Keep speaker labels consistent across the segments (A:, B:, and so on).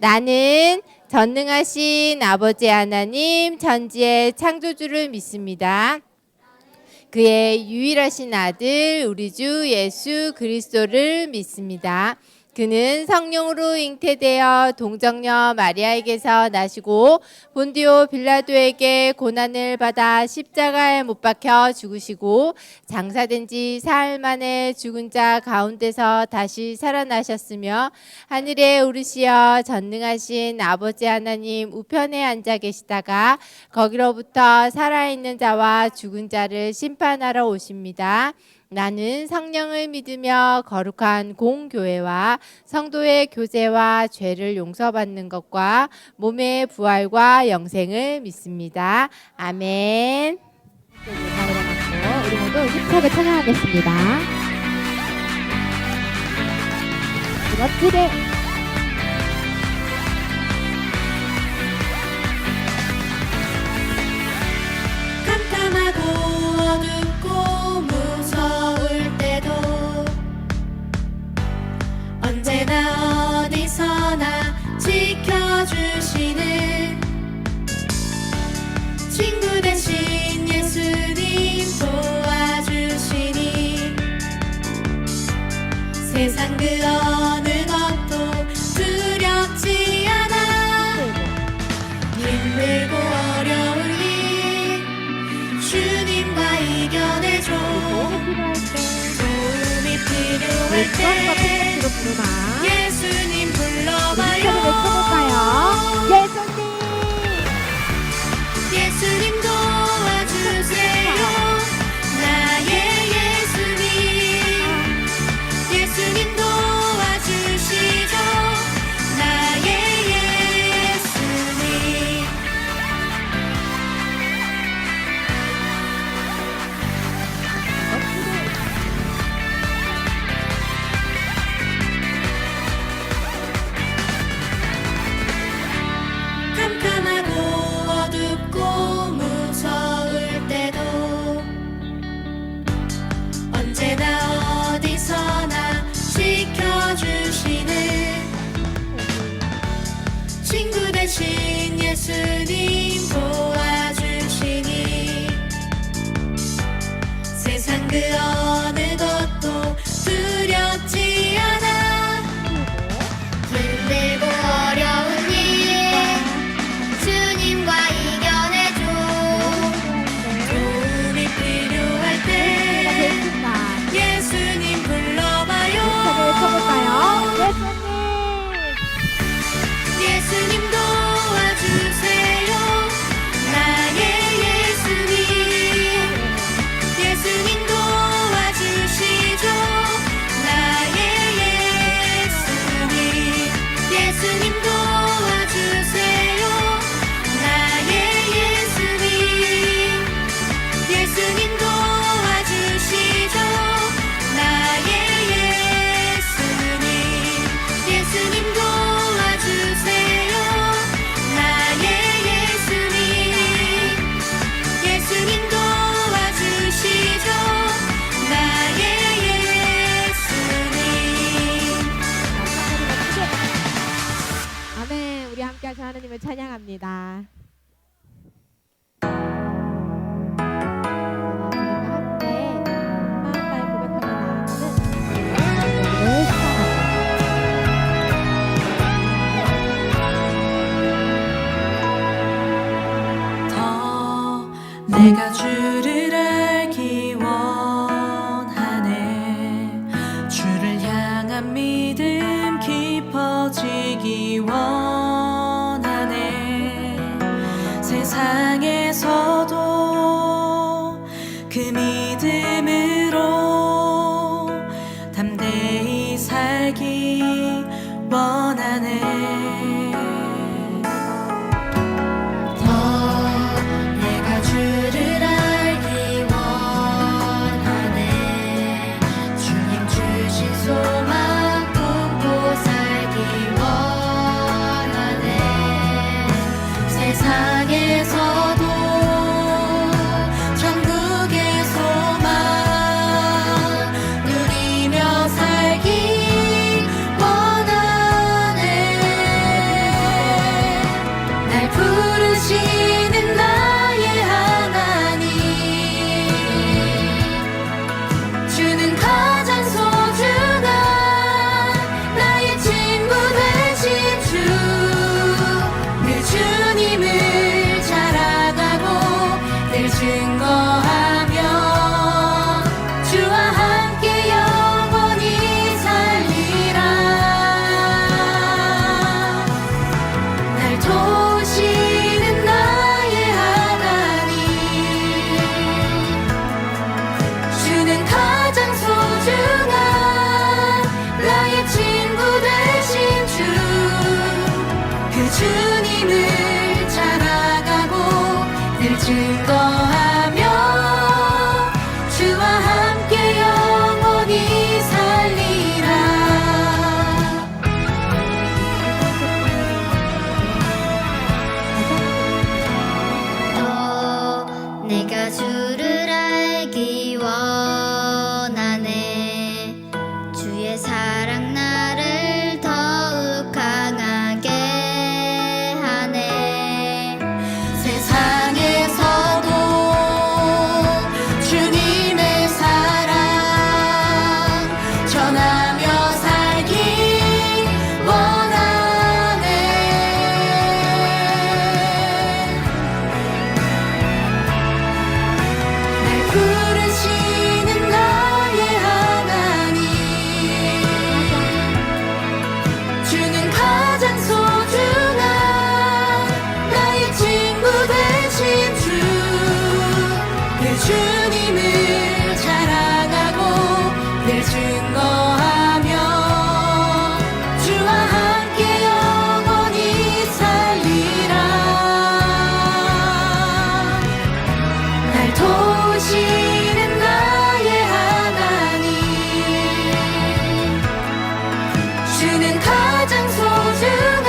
A: 나는 전능하신 아버지 하나님 천지의 창조주를 믿습니다. 그의 유일하신 아들 우리 주 예수 그리스도를 믿습니다. 그는 성령으로 잉태되어 동정녀 마리아에게서 나시고 본디오 빌라도에게 고난을 받아 십자가에 못 박혀 죽으시고 장사된 지 사흘 만에 죽은 자 가운데서 다시 살아나셨으며 하늘에 오르시어 전능하신 아버지 하나님 우편에 앉아 계시다가 거기로부터 살아있는 자와 죽은 자를 심판하러 오십니다. 나는 성령을 믿으며 거룩한 공교회와 성도의 교제와 죄를 용서받는 것과 몸의 부활과 영생을 믿습니다. 아멘.
B: 우리 모두 힘차게 찬양하겠습니다. 멋지게
C: 깜깜하고 어둡고 무서울 때도 언제나 어디서나 지켜주시는 친구 대신 예수님 도와주시니 세상 그 어느 것도 두렵지 않아. 힘들고 어려운 일 주님과 이겨내줘. 도움이 필요할 때 예수님 불러봐요.
B: 예수님
C: 예수님 도와주세요. 나의 예수님 예수님 도와주시죠. 나의 예수님 깜깜하고 어둡고 무서울 때도 언제나 어디서나 지켜주시는 친구 대신 예수님 도와주시니 세상 그 어느 것도 두렵지 않아. 힘들고 어려운 일 주님과 이겨내줘. 도움이 필요할 때 예수님 불러봐요. 예수님 도와주세요. 나의 예수님 예수님 도와주시죠. 나의 예수님 예수님 도와주세요. 나의 예수님 예수님 도와주시죠. 나의 예수님 예수님 도와주세요. 나의 예수님 예수님 도와주시죠. 나의 예수님
B: 아멘. 우리 함께 하신 하나님을 찬양합니다. 저희가 함께 마음과의 고백하며 나아가는 예배를 시작합니다.
C: 더 내가 주를 알기 원하네. 주를 향한 믿음 깊어지기 원하네. 세상에서도 그 믿음으로 담대히 살기 원하네. 더 내가 주를 알기 원하네. 주님 주신 소망 품고 살기 원하네. 세상에서도 주님을 자랑하고 늘 증거하며 주와 함께 영원히 살리라. 내가 주를 알기 원하네. 주의 사랑 나를 더욱 강하게 하네. 세상에서도 주님의 사랑 전하며 살기 원하네. 날 부르시는 나의 하나님, 주는 가장 소중한 나의 친구 되신 주. 그 주님을 자랑하고 늘 증거하며 주와 함께 영원히 살리라. 날 도우시는 나의 하나님, 주는 가장 소중한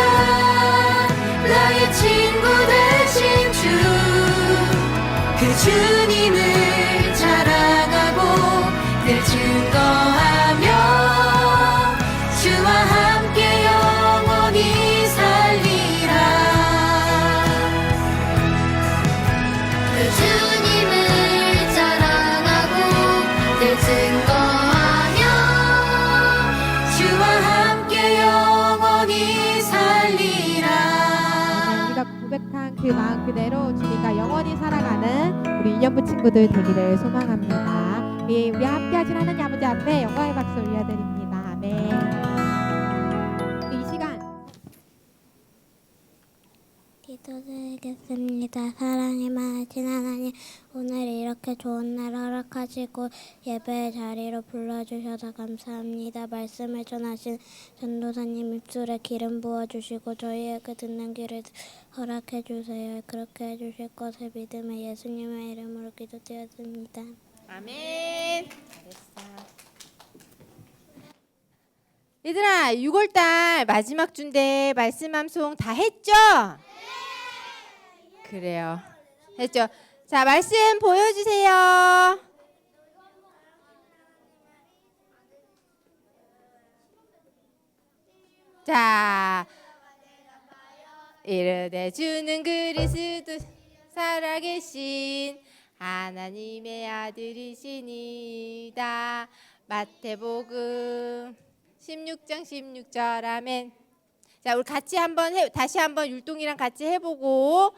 C: 나의 친구 되신 주. 그 주님을 자랑하고 늘 증거하며 주와 함께 영원히 살리라. 그 주님을 자랑하고 늘 증거하며 주와 함께 영원히 살리라.
B: 우리가 고백한 그 마음 그대로 주님과 영원히 살아가는 우리 인연부 친구들 되기를 소망합니다. 우리 함께하신 하나님 아버지 앞에 영광의 박수 올려드립니다. 아멘. 우리 이 시간
D: 기도드리겠습니다. 사랑이 많으신 하나님, 오늘 이렇게 좋은 날 허락하시고 예배의 자리로 불러주셔서 감사합니다. 말씀을 전하신 전도사님 입술에 기름 부어주시고 저희에게 듣는 귀를 허락해 주세요. 그렇게 해주실 것을 믿음에 예수님의 이름으로 기도드렸습니다.
A: 아멘. 잘했어. 얘들아, 6월달 마지막 주인데 말씀 암송 다 했죠? 그래요. 했죠. 자, 말씀 보여주세요. 자, 이르되 주는 그리스도 살아계신 하나님의 아들이시니다. 마태복음 16장 16절 아멘. 자, 우리 같이 다시 한번 율동이랑 같이 해보고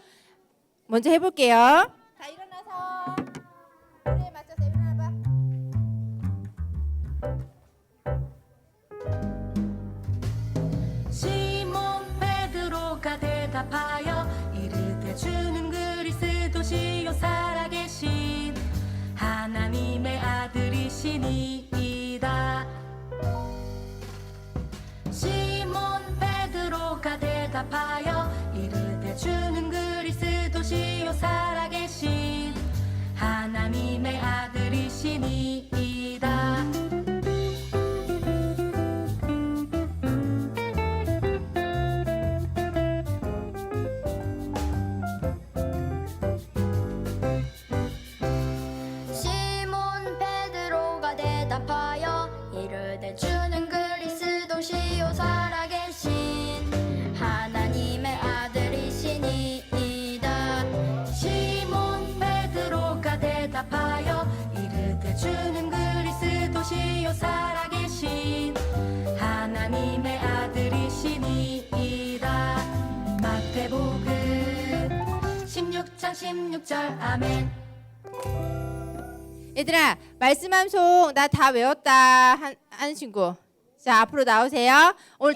A: 먼저 해볼게요. 자, 일어나서 노래에 맞춰서 일어나봐.
C: 시몬 베드로가 대답하여 이르되 주는 그리스도시요 살아계신 하나님의 아들이시니이다. 시몬 베드로가 대답하여 이르되 주는 그리스도시요 살아계신 하나님의 아들이시니이다. 시몬 베드로가 대답하여 이르되 주는 그리스도시요 살아계신 하나님의 아들이시니이다. 시몬 베드로가 대답하여 이르되 주는 그리스도시요 살아계신 하나님의 아들이시니이다. 마태복음 16장 16절 아멘.
A: 얘들아, 말씀 암송 나 다 외웠다 한 친구. 자, 앞으로 나오세요. 오늘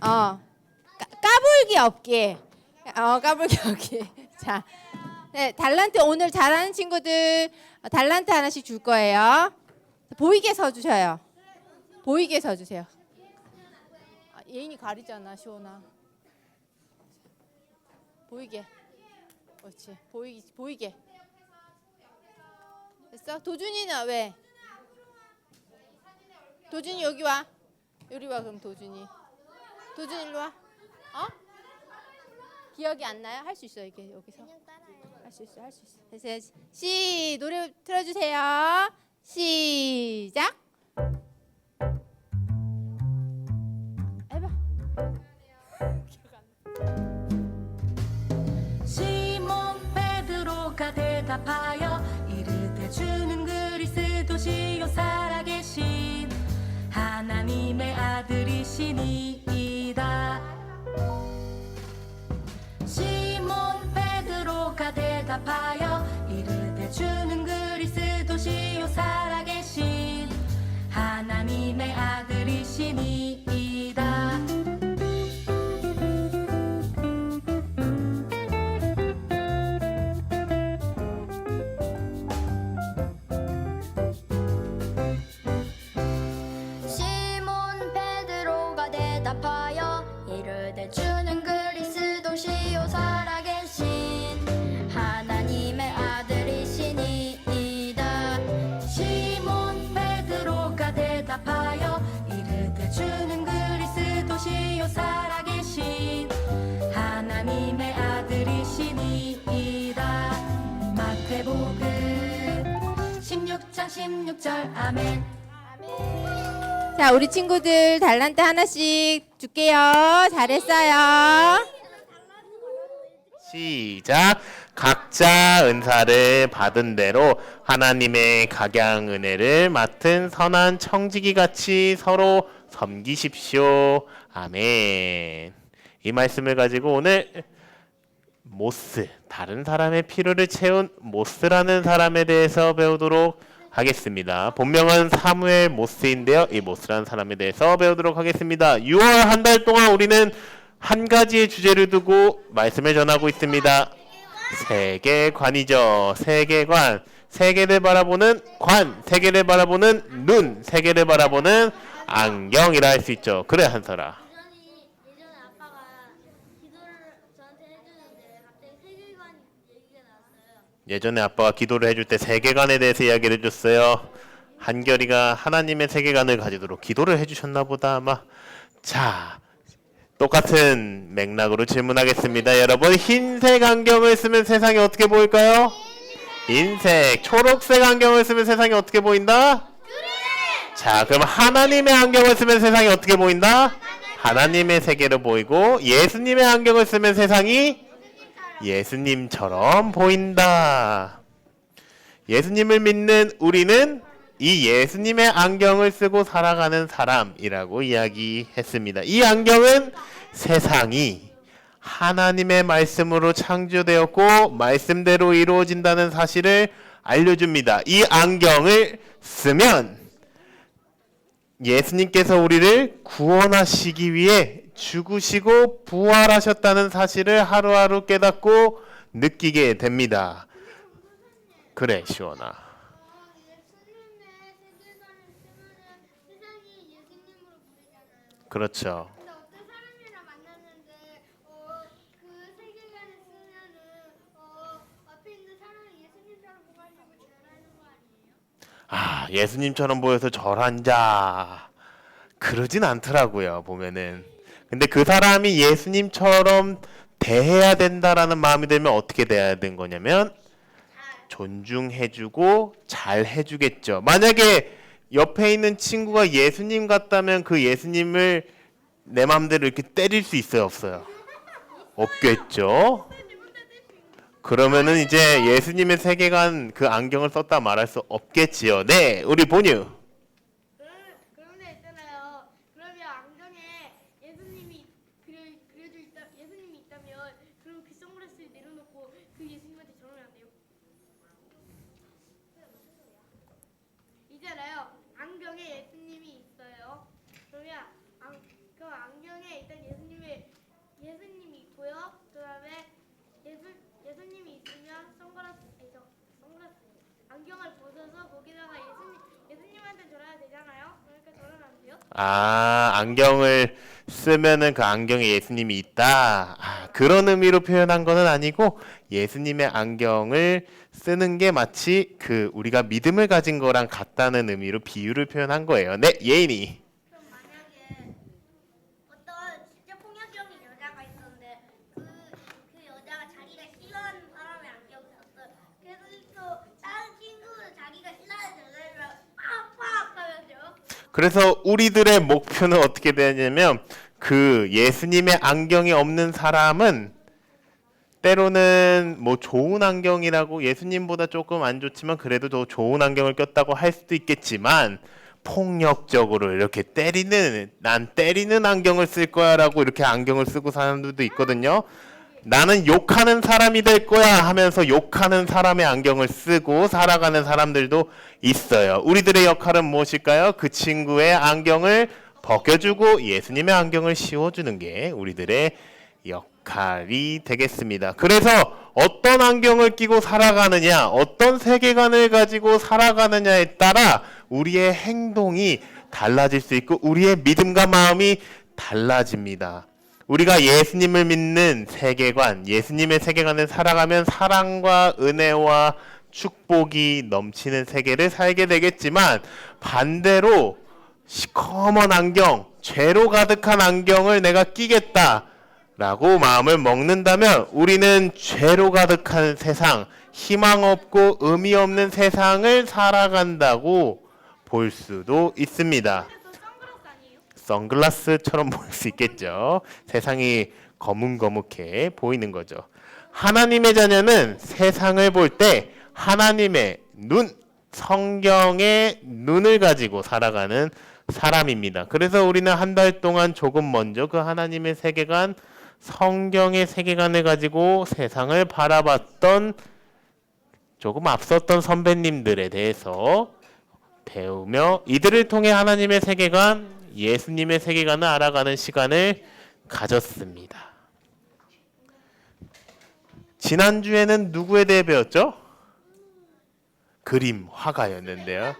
A: 까불기 없게. 까불기 없게. 자, 네, 달란트 오늘 잘하는 친구들 달란트 하나씩 줄 거예요. 보이게 서주셔요. 보이게 서주세요. 예인이 가리잖아, 시원아. 보이게. 그렇지. 보이게. 됐어? 도준이는 왜? 도준이 여기 와. 여기 와 그럼 도준이. 도준 일로 와. 어? 기억이 안 나요? 할 수 있어 이게 여기서. 할 수 있어. 됐어. 노래 틀어주세요. 시작. 해봐.
C: 시몬 베드로가 대답하여 이르되 주는 그리스도시요 살아계신 하나님의 아들이시니이다. 시몬 베드로가 대답하여 이르되 주는 그리스도시요 살아계신 하나님의 아들이시니이다.
D: 시몬 베드로가 대답하여 이르되 주는 그리스도시요 살아계신 하나님의 아들이시니이다.
C: 시몬 베드로가 대답하여 이르되 주는 그리스도시요 살아계신 하나님의 아들이시니이다. 마태복음 16장 16절 아멘.
A: 자, 우리 친구들 달란트 하나씩 줄게요. 잘했어요.
E: 시작. 각자 은사를 받은 대로 하나님의 각양 은혜를 맡은 선한 청지기 같이 서로 섬기십시오. 아멘. 이 말씀을 가지고 오늘 모스, 다른 사람의 필요를 채운 모스라는 사람에 대해서 배우도록 하겠습니다. 본명은 사무엘 모스인데요. 이 모스라는 사람에 대해서 배우도록 하겠습니다. 6월 한 달 동안 우리는 한 가지의 주제를 두고 말씀을 전하고 있습니다. 세계관이죠. 세계관. 세계를 바라보는 관, 세계를 바라보는 눈, 세계를 바라보는 안경이라 할 수 있죠. 그래 한설아.
D: 예전에 아빠가 기도를 저한테 해주는데 갑자기 세계관 얘기가 나왔어요.
E: 예전에 아빠가 기도를 해줄 때 세계관에 대해서 이야기를 해줬어요. 한결이가 하나님의 세계관을 가지도록 기도를 해주셨나 보다 아마. 자, 똑같은 맥락으로 질문하겠습니다. 여러분, 흰색 안경을 쓰면 세상이 어떻게 보일까요? 흰색, 초록색 안경을 쓰면 세상이 어떻게 보인다? 자, 그럼 하나님의 안경을 쓰면 세상이 어떻게 보인다? 하나님의 세계로 보이고, 예수님의 안경을 쓰면 세상이 예수님처럼 보인다. 예수님을 믿는 우리는 이 예수님의 안경을 쓰고 살아가는 사람이라고 이야기했습니다. 이 안경은 세상이 하나님의 말씀으로 창조되었고 말씀대로 이루어진다는 사실을 알려줍니다. 이 안경을 쓰면 예수님께서 우리를 구원하시기 위해 죽으시고 부활하셨다는 사실을 하루하루 깨닫고 느끼게 됩니다. 그래, 시원아. 그렇죠.
D: 근데 어떤 사람이랑 만났는데 그 세계관을 쓰면은 앞에 있는 사람이 예수님처럼 보가지고 절하는 거 아니에요?
E: 아, 예수님처럼 보여서 절한자. 그러진 않더라고요, 보면은. 근데 그 사람이 예수님처럼 대해야 된다라는 마음이 들면 어떻게 돼야 되는 거냐면 존중해주고 잘 해주겠죠. 만약에 옆에 있는 친구가 예수님 같다면 그 예수님을 내 마음대로 이렇게 때릴 수 있어요, 없어요? 없겠죠. 그러면은 이제 예수님의 세계관 그 안경을 썼다 말할 수 없겠지요. 네, 우리 본유.
D: 그런데 있잖아요. 그러면 안경에 예수님이 그려져 있다, 예수님이 있다면 그럼 그 선글라스를 내려놓고 그 예수님한테 절하면 안 돼요? 있잖아요. 안경에 예수님이 있어요. 그러면 그 안경에 일단 예수님이 있고요. 그다음에 예수님이 있으면 선글라스 안경을 벗어서 거기다가 예수님한테 절해야 되잖아요. 그러니까 절하면 안 돼요?
E: 아, 안경을 쓰면은 그 안경에 예수님이 있다. 그런 의미로 표현한 거는 아니고 예수님의 안경을 쓰는 게 마치 그 우리가 믿음을 가진 거랑 같다는 의미로 비유를 표현한 거예요. 네, 예인이.
F: 그럼 만약에 어떤 진짜 폭력적인 여자가 있었는데 그 여자가 자기가 싫어하는 사람의 안경을 썼어요. 그래서 다른 친구는 자기가 싫어하는 여자를 팍팍 하면서
E: 그래서 우리들의 목표는 어떻게 되냐면 그 예수님의 안경이 없는 사람은 때로는 뭐 좋은 안경이라고 예수님보다 조금 안 좋지만 그래도 더 좋은 안경을 꼈다고 할 수도 있겠지만 폭력적으로 이렇게 난 때리는 안경을 쓸 거야라고 이렇게 안경을 쓰고 사는 사람들도 있거든요. 나는 욕하는 사람이 될 거야 하면서 욕하는 사람의 안경을 쓰고 살아가는 사람들도 있어요. 우리들의 역할은 무엇일까요? 그 친구의 안경을 벗겨주고 예수님의 안경을 씌워주는 게 우리들의 역할이 되겠습니다. 그래서 어떤 안경을 끼고 살아가느냐, 어떤 세계관을 가지고 살아가느냐에 따라 우리의 행동이 달라질 수 있고 우리의 믿음과 마음이 달라집니다. 우리가 예수님을 믿는 세계관, 예수님의 세계관을 살아가면 사랑과 은혜와 축복이 넘치는 세계를 살게 되겠지만 반대로 시커먼 안경, 죄로 가득한 안경을 내가 끼겠다라고 마음을 먹는다면 우리는 죄로 가득한 세상, 희망 없고 의미 없는 세상을 살아간다고 볼 수도 있습니다. 선글라스처럼 보일 수 있겠죠. 세상이 거뭇거뭇해 보이는 거죠. 하나님의 자녀는 세상을 볼 때 하나님의 눈, 성경의 눈을 가지고 살아가는 사람입니다. 그래서 우리는 한 달 동안 조금 먼저 그 하나님의 세계관, 성경의 세계관을 가지고 세상을 바라봤던 조금 앞섰던 선배님들에 대해서 배우며 이들을 통해 하나님의 세계관, 예수님의 세계관을 알아가는 시간을 가졌습니다. 지난주에는 누구에 대해 배웠죠? 그림, 화가였는데요.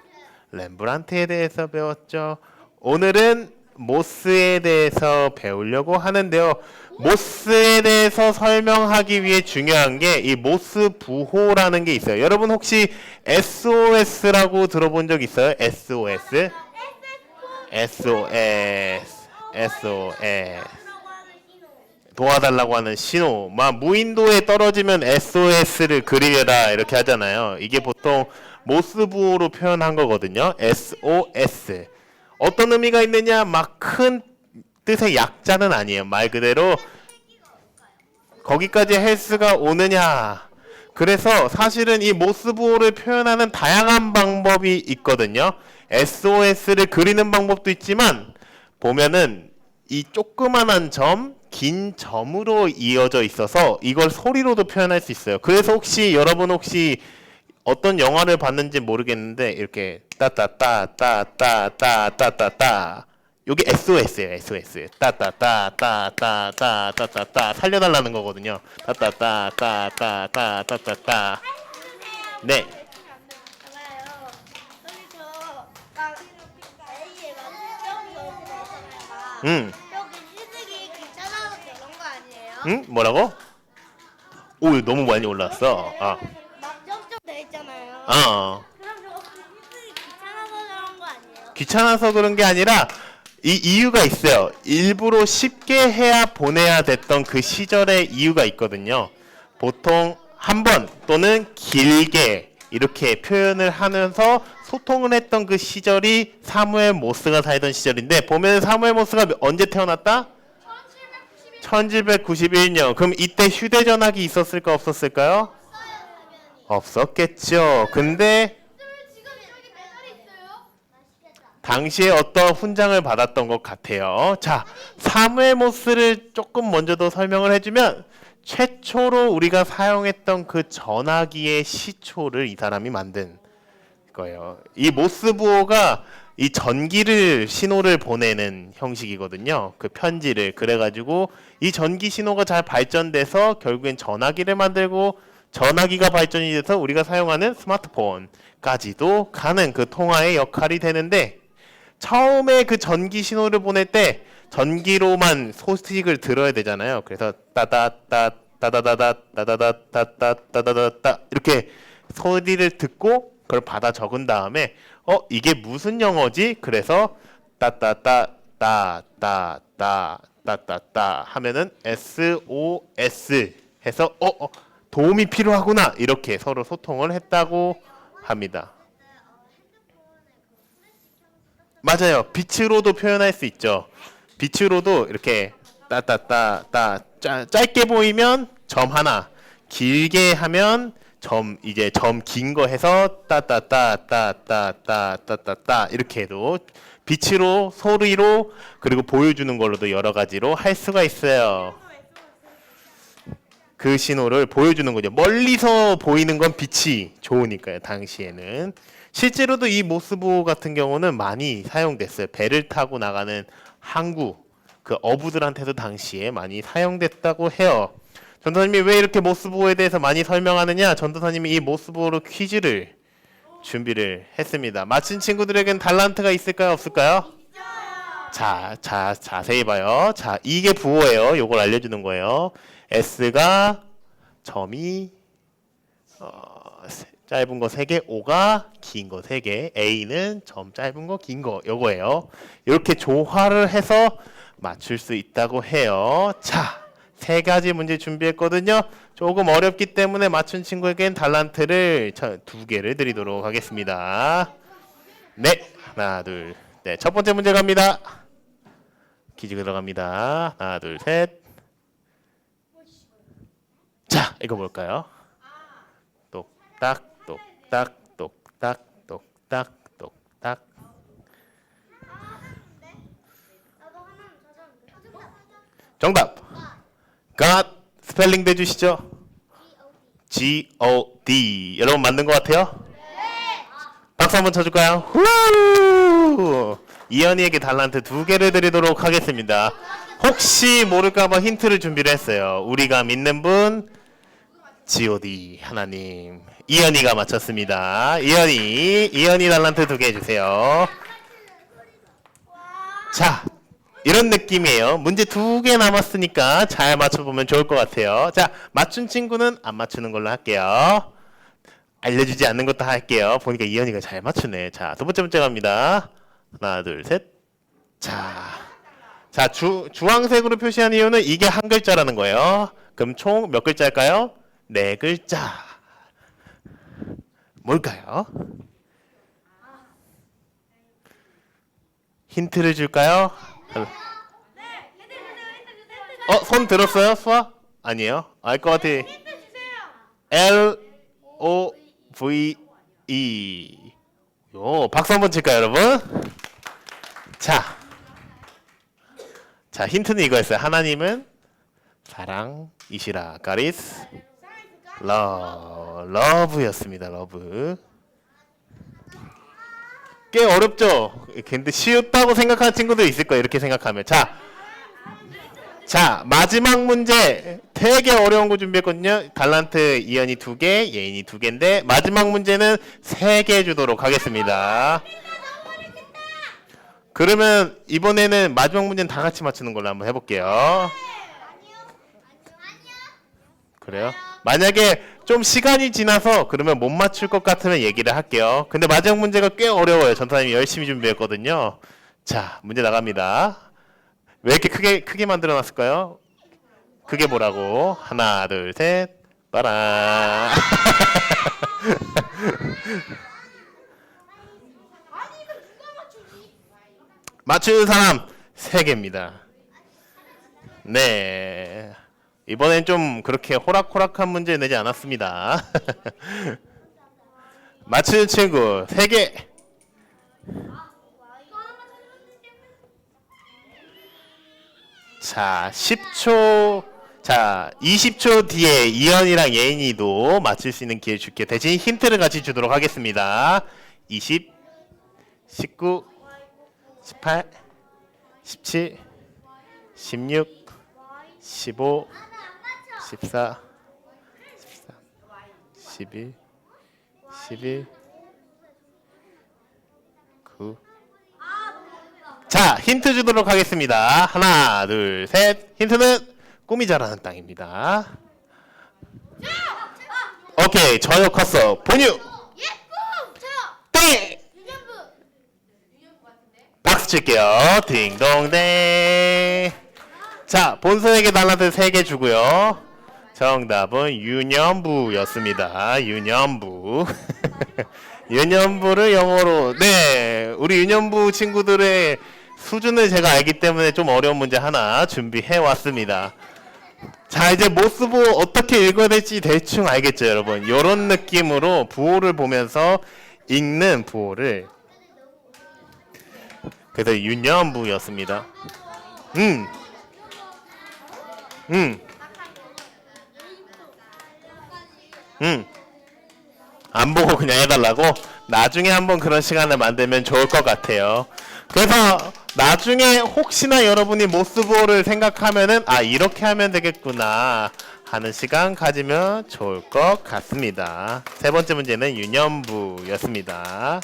E: 렘브란트에 대해서 배웠죠. 오늘은 모스에 대해서 배우려고 하는데요. 모스에 대해서 설명하기 위해 중요한 게 이 모스 부호라는 게 있어요. 여러분 혹시 SOS라고 들어본 적 있어요? SOS? SOS 도와달라고 하는 신호. 막 무인도에 떨어지면 SOS를 그리려라 이렇게 하잖아요. 이게 보통 모스부호로 표현한 거거든요. SOS. 어떤 의미가 있느냐? 막 큰 뜻의 약자는 아니에요. 말 그대로 거기까지 헬스가 오느냐. 그래서 사실은 이 모스부호를 표현하는 다양한 방법이 있거든요. SOS를 그리는 방법도 있지만 보면은 이 조그만한 점, 긴 점으로 이어져 있어서 이걸 소리로도 표현할 수 있어요. 그래서 혹시 여러분 혹시 어떤 영화를 봤는지 모르겠는데 이렇게 따따따따따따따따따 요게 SOS예요. SOS. 따따따따따따따따따 살려달라는 거거든요. 따따따따따따따따. 네.
F: 알아요. 그래서 막 A에 막
E: 응.
F: 여기 시드기 귀찮아서 그런 거 아니에요?
E: 응? 뭐라고? 오, 너무 많이 올랐어.
F: 막 점점 돼 있잖아요. 그럼 저거 시드기 귀찮아서 그런 거 아니에요?
E: 귀찮아서 그런 게 아니라 이 이유가 있어요. 일부러 쉽게 해야 보내야 됐던 그 시절의 이유가 있거든요. 보통 한 번 또는 길게 이렇게 표현을 하면서 소통을 했던 그 시절이 사무엘 모스가 살던 시절인데 보면 사무엘 모스가 언제 태어났다? 1791년. 그럼 이때 휴대전화기 있었을까 없었을까요? 없었겠죠. 근데 당시에 어떤 훈장을 받았던 것 같아요. 자, 사무엘 모스를 조금 먼저 더 설명을 해주면 최초로 우리가 사용했던 그 전화기의 시초를 이 사람이 만든 거예요. 이 모스 부호가 이 전기를 신호를 보내는 형식이거든요. 그 편지를. 그래가지고 이 전기 신호가 잘 발전돼서 결국엔 전화기를 만들고 전화기가 발전이 돼서 우리가 사용하는 스마트폰까지도 가는 그 통화의 역할이 되는데 처음에 그 전기 신호를 보낼 때 전기로만 소식을 들어야 되잖아요. 그래서 따다따 따다다다 따다다따 따다다따 이렇게 소리를 듣고 그걸 받아 적은 다음에 이게 무슨 영어지? 그래서 따따따 따따따 따따따 하면은 SOS 해서 도움이 필요하구나 이렇게 서로 소통을 했다고 합니다. 맞아요. 빛으로도 표현할 수 있죠. 빛으로도 이렇게 따따따따 짧게 보이면 점 하나, 길게 하면 점 이제 점 긴 거 해서 따따따따따따따따따 이렇게 해도 빛으로 소리로 그리고 보여주는 걸로도 여러 가지로 할 수가 있어요. 그 신호를 보여주는 거죠. 멀리서 보이는 건 빛이 좋으니까요. 당시에는 실제로도 이 모스보 같은 경우는 많이 사용됐어요. 배를 타고 나가는 항구 그 어부들한테도 당시에 많이 사용됐다고 해요. 전도사님이 왜 이렇게 모스보에 대해서 많이 설명하느냐? 전도사님이 이 모스보로 퀴즈를 준비를 했습니다. 맞힌 친구들에겐 달란트가 있을까요? 없을까요? 자세히 봐요. 자, 이게 부호예요. 요걸 알려주는 거예요. S가 점이 짧은 거 3개, O가 긴 거 3개, A는 점 짧은 거, 긴 거 요거예요. 이렇게 조화를 해서 맞출 수 있다고 해요. 자, 3가지 문제 준비했거든요. 조금 어렵기 때문에 맞춘 친구에겐 달란트를 2개를 드리도록 하겠습니다. 네, 하나, 둘, 네, 첫 번째 문제 갑니다. 퀴즈 들어갑니다. 하나, 둘, 셋. 자, 이거 뭘까요? 똑딱, 똑딱, 똑딱, 똑딱, 똑딱. 정답. God 스펠링 대주시죠. G-O-D. 여러분 맞는 것 같아요? 네. 박수 한번 쳐줄까요? 후! 이현이에게 달란트 2개를 드리도록 하겠습니다. 혹시 모를까봐 힌트를 준비를 했어요. 우리가 믿는 분 G-O-D 하나님. 이현이가 맞췄습니다. 이현이 달란트 2개 해주세요. 자, 이런 느낌이에요. 문제 2개 남았으니까 잘 맞춰보면 좋을 것 같아요. 자, 맞춘 친구는 안 맞추는 걸로 할게요. 알려주지 않는 것도 할게요. 보니까 이현이가 잘 맞추네. 자, 2번째 문제 갑니다. 하나, 둘, 셋. 자, 주황색으로 표시한 이유는 이게 한 글자라는 거예요. 그럼 총 몇 글자일까요? 4글자. 뭘까요? 힌트를 줄까요? 손 들었어요? 수아? 아니에요? 알 것 같아. L-O-V-E. 박수 한번 칠까요, 여러분? 자, 힌트는 이거였어요. 하나님은 사랑이시라. God is love. 러브였습니다. 러브. 꽤 어렵죠? 근데 쉬웠다고 생각하는 친구도 있을 거예요. 이렇게 생각하면. 자, 마지막 문제 되게 어려운 거 준비했거든요. 달란트 이현이 2개, 예인이 2개인데 마지막 문제는 3개 주도록 하겠습니다. 그러면 이번에는 마지막 문제는 다 같이 맞추는 걸로 한번 해볼게요. 그래요? 만약에 좀 시간이 지나서 그러면 못 맞출 것 같으면 얘기를 할게요. 근데 마지막 문제가 꽤 어려워요. 전사님이 열심히 준비했거든요. 자, 문제 나갑니다. 왜 이렇게 크게 만들어 놨을까요? 크게 보라고. 하나, 둘, 셋. 빠라. 맞추는 사람 3개입니다. 네. 이번엔 좀 그렇게 호락호락한 문제 내지 않았습니다. 맞추는 친구 3개. 자, 10초. 자, 20초 뒤에 이현이랑 예인이도 맞출 수 있는 기회 줄게요. 대신 힌트를 같이 주도록 하겠습니다. 20, 19, 18, 17, 16, 15, 14, 13, 11, 11, 9. 자, 힌트 주도록 하겠습니다. 하나, 둘, 셋. 힌트는 꿈이 자라는 땅입니다. 오케이, 저요 컸어. 본유. 땡. 박수 칠게요. 딩동댕. 자, 본선에게 달라들 3개 주고요. 정답은 유년부였습니다. 유년부. 유년부를 영어로, 네, 우리 유년부 친구들의 수준을 제가 알기 때문에 좀 어려운 문제 하나 준비해 왔습니다. 자, 이제 모스부 어떻게 읽어야 될지 대충 알겠죠, 여러분? 이런 느낌으로 부호를 보면서 읽는 부호를. 그래서 유년부였습니다. 안 보고 그냥 해달라고? 나중에 한번 그런 시간을 만들면 좋을 것 같아요. 그래서 나중에 혹시나 여러분이 모스부호를 생각하면은 아, 이렇게 하면 되겠구나 하는 시간 가지면 좋을 것 같습니다. 세 번째 문제는 유년부였습니다.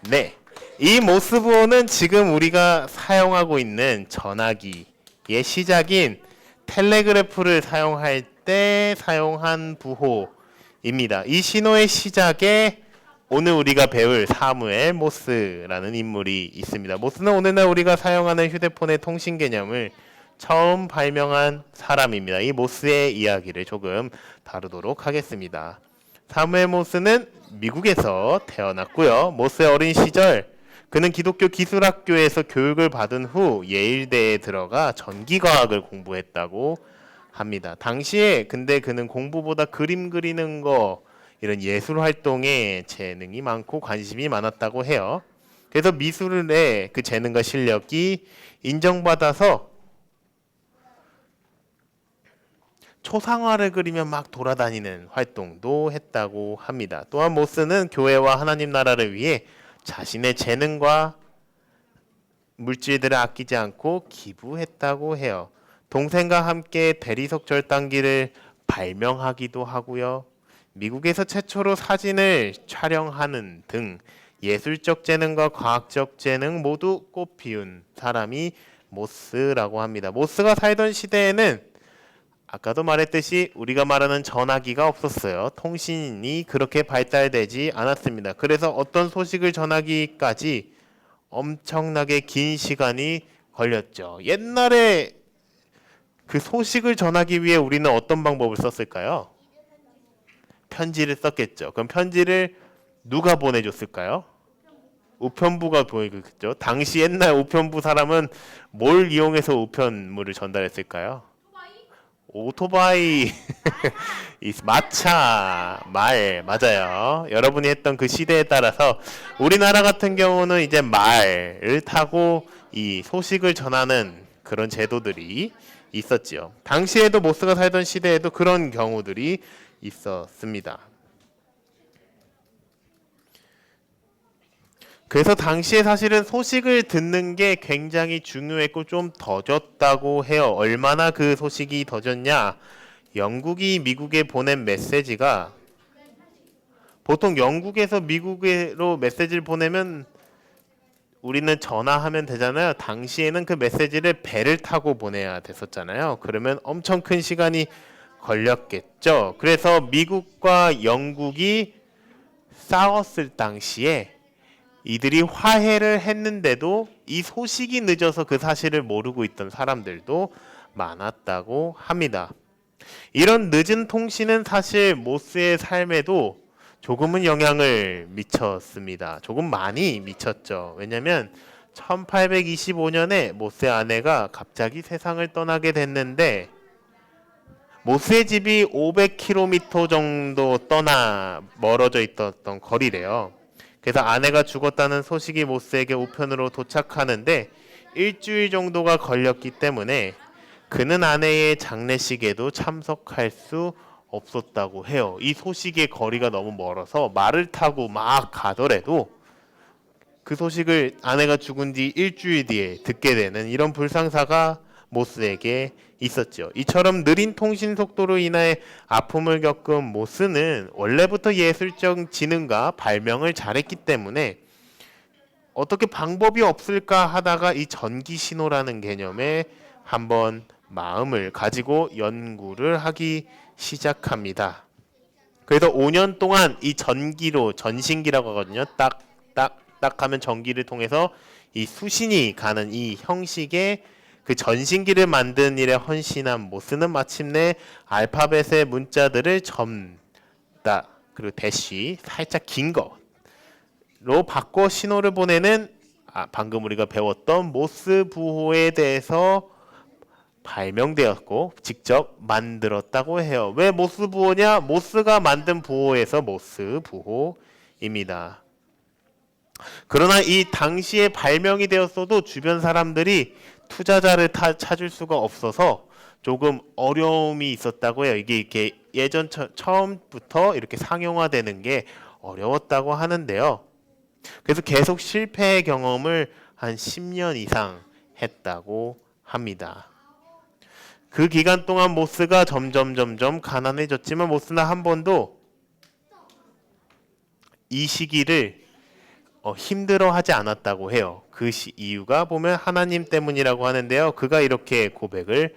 E: 네, 이 모스부호는 지금 우리가 사용하고 있는 전화기의 시작인 텔레그래프를 사용할 때 사용한 부호입니다. 이 신호의 시작에 오늘 우리가 배울 사무엘 모스라는 인물이 있습니다. 모스는 오늘날 우리가 사용하는 휴대폰의 통신 개념을 처음 발명한 사람입니다. 이 모스의 이야기를 조금 다루도록 하겠습니다. 사무엘 모스는 미국에서 태어났고요. 모스의 어린 시절 그는 기독교 기술학교에서 교육을 받은 후 예일대에 들어가 전기과학을 공부했다고 합니다. 당시에 근데 그는 공부보다 그림 그리는 거 이런 예술 활동에 재능이 많고 관심이 많았다고 해요. 그래서 미술의 그 재능과 실력이 인정받아서 초상화를 그리며 막 돌아다니는 활동도 했다고 합니다. 또한 모스는 교회와 하나님 나라를 위해 자신의 재능과 물질들을 아끼지 않고 기부했다고 해요. 동생과 함께 대리석 절단기를 발명하기도 하고요. 미국에서 최초로 사진을 촬영하는 등 예술적 재능과 과학적 재능 모두 꽃피운 사람이 모스라고 합니다. 모스가 살던 시대에는 아까도 말했듯이 우리가 말하는 전화기가 없었어요. 통신이 그렇게 발달되지 않았습니다. 그래서 어떤 소식을 전하기까지 엄청나게 긴 시간이 걸렸죠. 옛날에 그 소식을 전하기 위해 우리는 어떤 방법을 썼을까요? 편지를 썼겠죠. 그럼 편지를 누가 보내줬을까요? 우편부가 보내줬겠죠. 당시 옛날 우편부 사람은 뭘 이용해서 우편물을 전달했을까요? 오토바이, 마차, 말, 맞아요. 여러분이 했던 그 시대에 따라서 우리나라 같은 경우는 이제 말을 타고 이 소식을 전하는 그런 제도들이 있었지요. 당시에도 모스가 살던 시대에도 그런 경우들이 있었습니다. 그래서 당시에 사실은 소식을 듣는 게 굉장히 중요했고 좀 더뎠다고 해요. 얼마나 그 소식이 더뎠냐? 영국이 미국에 보낸 메시지가 보통 영국에서 미국으로 메시지를 보내면 우리는 전화하면 되잖아요. 당시에는 그 메시지를 배를 타고 보내야 됐었잖아요. 그러면 엄청 큰 시간이 걸렸겠죠. 그래서 미국과 영국이 싸웠을 당시에 이들이 화해를 했는데도 이 소식이 늦어서 그 사실을 모르고 있던 사람들도 많았다고 합니다. 이런 늦은 통신은 사실 모스의 삶에도 조금은 영향을 미쳤습니다. 조금 많이 미쳤죠. 왜냐하면 1825년에 모스의 아내가 갑자기 세상을 떠나게 됐는데 모스의 집이 500km 정도 멀어져 있었던 거리래요. 그래서 아내가 죽었다는 소식이 모스에게 우편으로 도착하는데 일주일 정도가 걸렸기 때문에 그는 아내의 장례식에도 참석할 수 없었다고 해요. 이 소식의 거리가 너무 멀어서 말을 타고 막 가더라도 그 소식을 아내가 죽은 뒤 일주일 뒤에 듣게 되는 이런 불상사가 모스에게 있었죠. 이처럼 느린 통신 속도로 인해 아픔을 겪은 모스는 원래부터 예술적 지능과 발명을 잘했기 때문에 어떻게 방법이 없을까 하다가 이 전기 신호라는 개념에 한번 마음을 가지고 연구를 하기 시작합니다. 그래서 5년 동안 이 전기로, 전신기라고 하거든요. 딱 하면 전기를 통해서 이 수신이 가는 이 형식의 그 전신기를 만드는 일에 헌신한 모스는 마침내 알파벳의 문자들을 점다 그리고 대시 살짝 긴 거로 바꿔 신호를 보내는 방금 우리가 배웠던 모스 부호에 대해서 발명되었고 직접 만들었다고 해요. 왜 모스 부호냐? 모스가 만든 부호에서 모스 부호입니다. 그러나 이 당시에 발명이 되었어도 주변 사람들이 투자자를 찾을 수가 없어서 조금 어려움이 있었다고 해요. 이게 이렇게 예전 처음부터 이렇게 상용화되는 게 어려웠다고 하는데요. 그래서 계속 실패의 경험을 한 10년 이상 했다고 합니다. 그 기간 동안 모스가 점점 가난해졌지만 모스는 한 번도 이 시기를 힘들어하지 않았다고 해요. 그 이유가 보면 하나님 때문이라고 하는데요. 그가 이렇게 고백을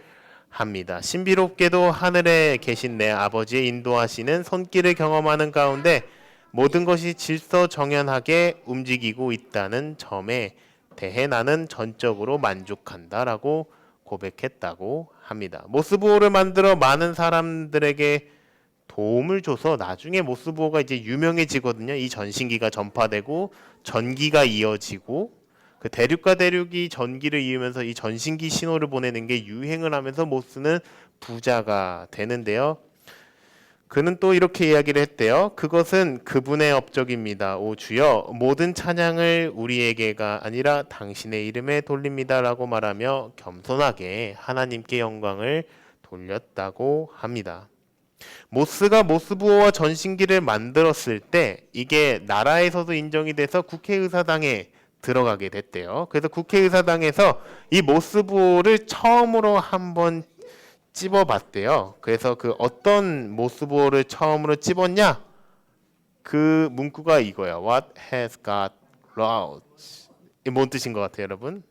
E: 합니다. 신비롭게도 하늘에 계신 내 아버지의 인도하시는 손길을 경험하는 가운데 모든 것이 질서정연하게 움직이고 있다는 점에 대해 나는 전적으로 만족한다라고 고백했다고 합니다. 모스부호를 만들어 많은 사람들에게 도움을 줘서 나중에 모스부호가 이제 유명해지거든요. 이 전신기가 전파되고 전기가 이어지고 그 대륙과 대륙이 전기를 이으면서 이 전신기 신호를 보내는 게 유행을 하면서 모스는 부자가 되는데요. 그는 또 이렇게 이야기를 했대요. 그것은 그분의 업적입니다. 오 주여, 모든 찬양을 우리에게가 아니라 당신의 이름에 돌립니다라고 말하며 겸손하게 하나님께 영광을 돌렸다고 합니다. 모스가 모스부호와 전신기를 만들었을 때 이게 나라에서도 인정이 돼서 국회의사당에 들어가게 됐대요. 그래서 국회의사당에서 이 모스부호를 처음으로 한번 찝어봤대요. 그래서 그 어떤 모스부호를 처음으로 찝었냐? 그 문구가 이거야. What has got loud? 이게 뭔 뜻인 것 같아요, 여러분?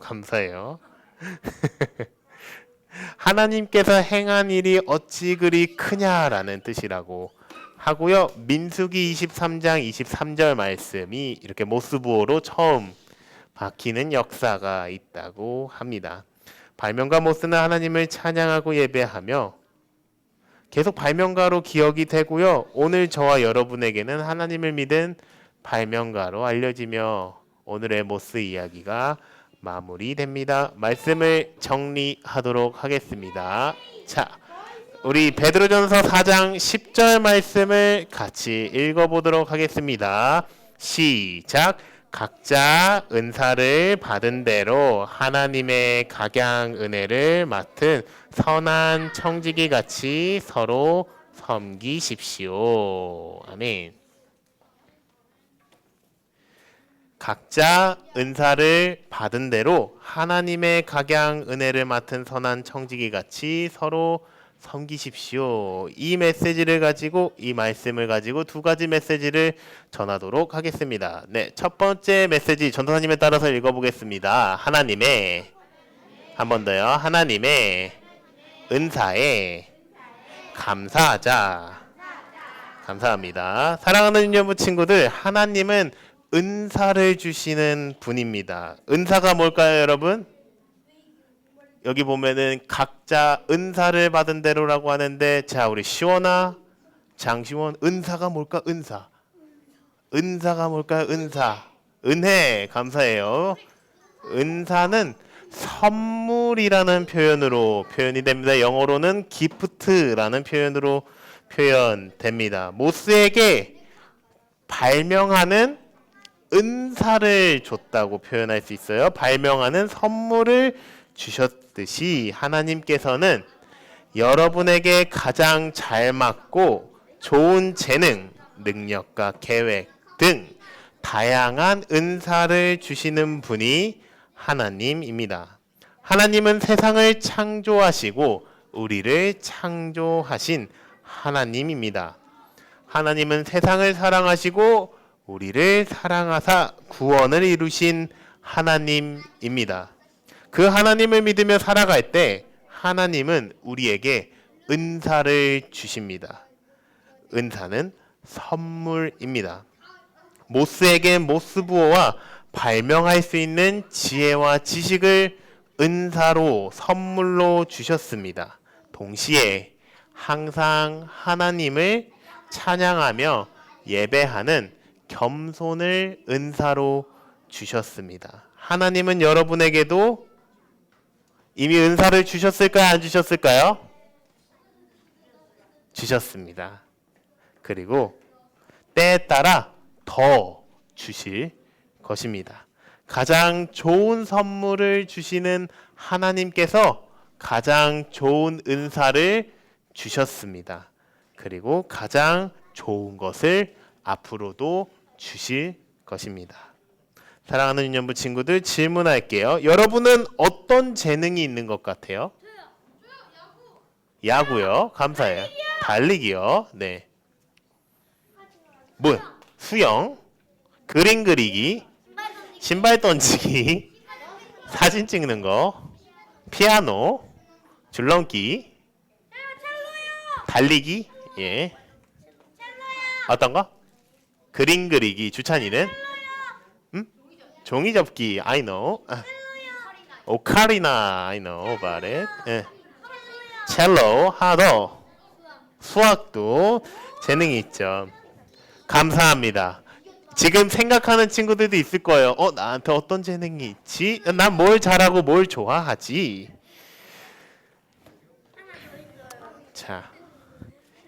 E: 감사해요. 하나님께서 행한 일이 어찌 그리 크냐라는 뜻이라고 하고요. 민수기 23장 23절 말씀이 이렇게 모스부호로 처음 박히는 역사가 있다고 합니다. 발명가 모스는 하나님을 찬양하고 예배하며 계속 발명가로 기억이 되고요. 오늘 저와 여러분에게는 하나님을 믿은 발명가로 알려지며 오늘의 모스 이야기가 마무리됩니다. 말씀을 정리하도록 하겠습니다. 자, 우리 베드로전서 4장 10절 말씀을 같이 읽어보도록 하겠습니다. 시작. 각자 은사를 받은 대로 하나님의 각양 은혜를 맡은 선한 청지기 같이 서로 섬기십시오. 아멘. 각자 은사를 받은 대로 하나님의 각양 은혜를 맡은 선한 청지기 같이 서로 섬기십시오. 이 메시지를 가지고 이 말씀을 가지고 두 가지 메시지를 전하도록 하겠습니다. 네, 첫 번째 메시지 전도사님에 따라서 읽어보겠습니다. 하나님의 한 번 더요. 하나님의 은사에 감사하자. 감사합니다. 사랑하는 유년부 친구들, 하나님은 은사를 주시는 분입니다. 은사가 뭘까요, 여러분? 여기 보면은 각자 은사를 받은 대로라고 하는데, 자, 우리 시원아, 장시원, 은사가 뭘까? 은사가 뭘까요? 은혜. 감사해요. 은사는 선물이라는 표현으로 표현이 됩니다. 영어로는 기프트라는 표현으로 표현됩니다. 모스에게 발명하는 은사를 줬다고 표현할 수 있어요. 발명하는 선물을 주셨듯이 하나님께서는 여러분에게 가장 잘 맞고 좋은 재능, 능력과 계획 등 다양한 은사를 주시는 분이 하나님입니다. 하나님은 세상을 창조하시고 우리를 창조하신 하나님입니다. 하나님은 세상을 사랑하시고 우리를 사랑하사 구원을 이루신 하나님입니다. 그 하나님을 믿으며 살아갈 때 하나님은 우리에게 은사를 주십니다. 은사는 선물입니다. 모스에게 모스부호와 발명할 수 있는 지혜와 지식을 은사로 선물로 주셨습니다. 동시에 항상 하나님을 찬양하며 예배하는 겸손을 은사로 주셨습니다. 하나님은 여러분에게도 이미 은사를 주셨을까요? 안 주셨을까요? 주셨습니다. 그리고 때에 따라 더 주실 것입니다. 가장 좋은 선물을 주시는 하나님께서 가장 좋은 은사를 주셨습니다. 그리고 가장 좋은 것을 앞으로도 주실 것입니다. 사랑하는 유년부 친구들, 질문할게요. 여러분은 어떤 재능이 있는 것 같아요? 야구요. 감사해요. 달리기요. 네. 뭐? 수영, 그림 그리기, 신발 던지기, 사진 찍는 거, 피아노, 줄넘기, 달리기. 예. 어떤 거? 그림 그리기. 주찬이는? 종이 접기. I know. 오카리나. I know about it. 예. 첼로. 하나 더. 수학도 재능이 있죠. 감사합니다. 지금 생각하는 친구들도 있을 거예요. 나한테 어떤 재능이 있지? 난 뭘 잘하고 뭘 좋아하지? 자,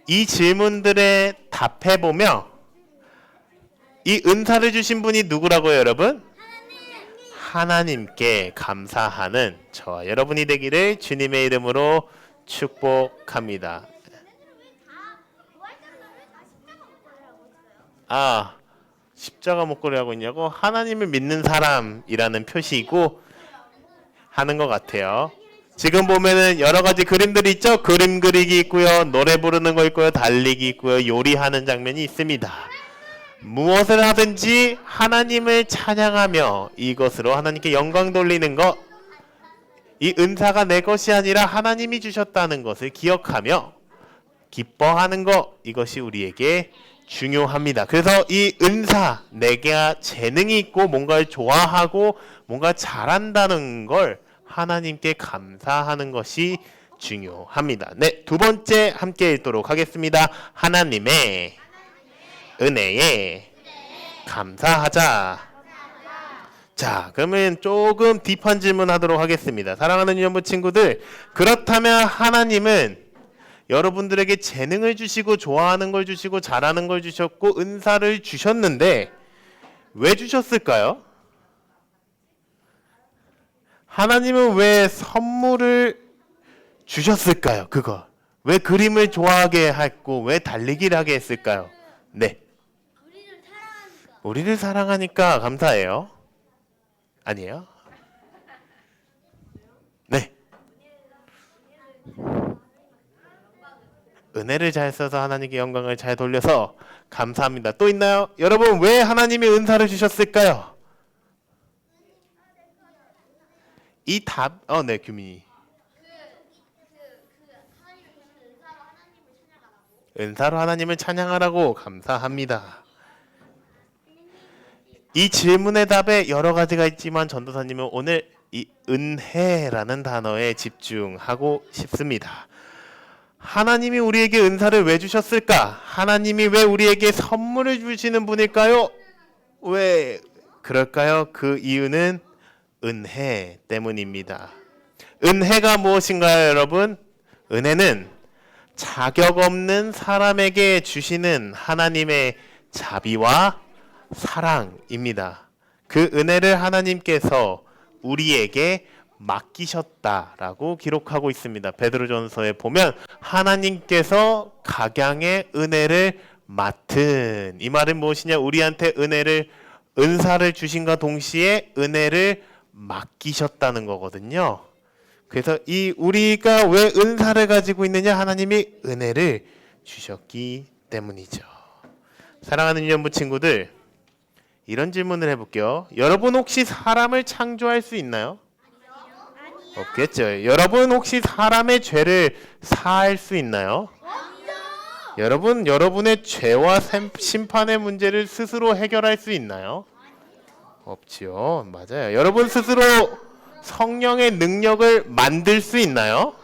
E: 이 질문들에 답해보며 이 은사를 주신 분이 누구라고요, 여러분? 하나님께 감사하는 저와 여러분이 되기를 주님의 이름으로 축복합니다. 십자가 목걸이 하고 있냐고? 하나님을 믿는 사람이라는 표시이고 하는 것 같아요. 지금 보면은 여러 가지 그림들이 있죠? 그림 그리기 있고요, 노래 부르는 거 있고요, 달리기 있고요, 요리하는 장면이 있습니다. 무엇을 하든지 하나님을 찬양하며 이것으로 하나님께 영광 돌리는 것, 이 은사가 내 것이 아니라 하나님이 주셨다는 것을 기억하며 기뻐하는 것, 이것이 우리에게 중요합니다. 그래서 이 은사, 내가 재능이 있고 뭔가를 좋아하고 뭔가 잘한다는 걸 하나님께 감사하는 것이 중요합니다. 네, 두 번째 함께 읽도록 하겠습니다. 하나님의 은혜에 감사하자. 자, 그러면 조금 딥한 질문 하도록 하겠습니다. 사랑하는 유년부 친구들, 그렇다면 하나님은 여러분들에게 재능을 주시고 좋아하는 걸 주시고 잘하는 걸 주셨고 은사를 주셨는데 왜 주셨을까요? 하나님은 왜 선물을 주셨을까요? 그거 왜 그림을 좋아하게 했고 왜 달리기를 하게 했을까요? 네, 우리를 사랑하니까 감사해요. 아니에요? 네, 은혜를 잘 써서 하나님께 영광을 잘 돌려서 감사합니다. 또 있나요? 여러분, 왜 하나님이 은사를 주셨을까요? 이 답, 네, 규민이. 은사로 하나님을 찬양하라고. 감사합니다. 이 질문의 답에 여러 가지가 있지만 전도사님은 오늘 이 은혜라는 단어에 집중하고 싶습니다. 하나님이 우리에게 은사를 왜 주셨을까? 하나님이 왜 우리에게 선물을 주시는 분일까요? 왜 그럴까요? 그 이유는 은혜 때문입니다. 은혜가 무엇인가요, 여러분? 은혜는 자격 없는 사람에게 주시는 하나님의 자비와 사랑입니다. 그 은혜를 하나님께서 우리에게 맡기셨다라고 기록하고 있습니다. 베드로전서에 보면 하나님께서 각양의 은혜를 맡은, 이 말은 무엇이냐? 우리한테 은사를 주신과 동시에 은혜를 맡기셨다는 거거든요. 그래서 이 우리가 왜 은사를 가지고 있느냐? 하나님이 은혜를 주셨기 때문이죠. 사랑하는 유년부 친구들, 이런 질문을 해볼게요. 여러분 혹시 사람을 창조할 수 있나요? 없겠죠. 여러분 혹시 사람의 죄를 사할 수 있나요? 여러분, 여러분의 죄와 심판의 문제를 스스로 해결할 수 있나요? 없지요. 맞아요. 여러분 스스로 성령의 능력을 만들 수 있나요?